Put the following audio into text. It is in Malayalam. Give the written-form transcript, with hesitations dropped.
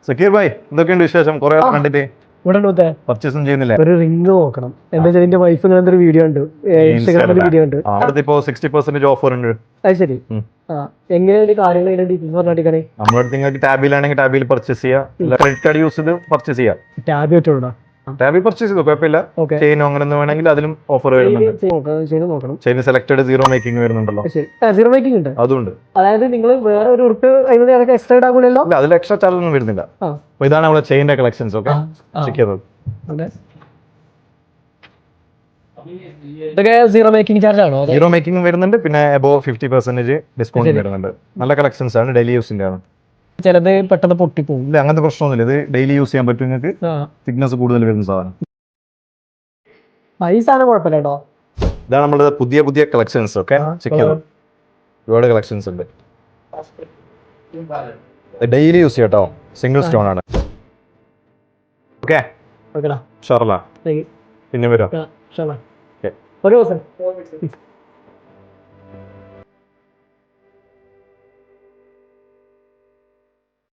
സക്കീർ ഭായ് എന്തൊക്കെയുണ്ട് വിശേഷം? കുറെ കണ്ടിട്ട് ഇവിടെ പർച്ചേസും ചെയ്യുന്നില്ലേ? ഒരു റിംഗ് നോക്കണം. എന്താ വെച്ചാൽ എന്റെ വൈഫ് ഇങ്ങനത്തെ ഒരു വീഡിയോ ഉണ്ട്, ഇൻസ്റ്റാഗ്രാമിൽ വീഡിയോ ഉണ്ട്. അവിടുത്തെ ഇപ്പോ 60% ഓഫർ ഉണ്ട്. അത് ശരി. എങ്ങനെയാണ് കാര്യങ്ങൾ ഡീറ്റെയിൽസ് പറഞ്ഞാൽ നമ്മുടെ അടുത്ത് നിങ്ങൾക്ക് ടാബിലാണെങ്കിൽ ടാബിൽ പർച്ചേസ് ചെയ്യാം, ക്രെഡിറ്റ് കാർഡ് യൂസ് ചെയ്ത് പർച്ചേസ് ചെയ്യാം. ടാബ് വെച്ചോടാ ടാബിൽ പർച്ചേസ് ചെയ്തോ, കുഴപ്പമില്ല. ചെയിനോ അങ്ങനെ ഒന്നും വേണമെങ്കിൽ അതിലും ഓഫർ വരുന്നുണ്ട്. ചെയിൻ സെലക്ടഡ് സീറോ മേക്കിംഗ് വരുന്നുണ്ടല്ലോ. സീറോ മേക്കിംഗ് ഉണ്ട്, അതുണ്ട്. അതായത് നിങ്ങൾ വേറെ ഒരു ഉറുപ്പ് അതിന് എക്സ്ട്രാ ഇടാകൂലല്ലോ. അതിൽ എക്സ്ട്രാ ചാർജ് ഒന്നും വരുന്നില്ല. അപ്പൊ ഇതാണ് നമ്മുടെ ചെയിന്റെ കളക്ഷൻസ്. ഓക്കെ, ചെക്ക് ചെയ്തത്. ഇതൊക്കെ സീറോ മേക്കിംഗ് ചാർജ് ആണോ? സീറോ മേക്കിംഗ് വരുന്നുണ്ട്, പിന്നെ അബോവ് 50% ഡിസ്കൗണ്ട് വരുന്നുണ്ട്. നല്ല കളക്ഷൻസ് ആണ്, ഡെയിലി യൂസിന്റെ ആണ്. ചിലത് പെട്ടെന്ന് പൊട്ടിപ്പോകും. ഇല്ല, അങ്ങനത്തെ പ്രശ്നമൊന്നുമില്ല. ഇത് ഡെയിലി യൂസ് ചെയ്യാൻ പറ്റും നിങ്ങൾക്ക്. തിക്നെസ് കൂടുതൽ വരുന്ന സാധനം. ഈ സാധനം കുഴപ്പമില്ല കേട്ടോ. ഇതാണ് നമ്മുടെ പുതിയ പുതിയ കളക്ഷൻസ്. ഓക്കെ, ചെക്ക് ചെയ്തു. ഒരുപാട് കളക്ഷൻസ് ഉണ്ട്, ഡെയിലി യൂസ് ചെയ്യാം കേട്ടോ. സിംഗിൾ സ്റ്റോൺ ആണ്. ഓക്കെ, പിന്നെ വരാം. ഒരു ദിവസം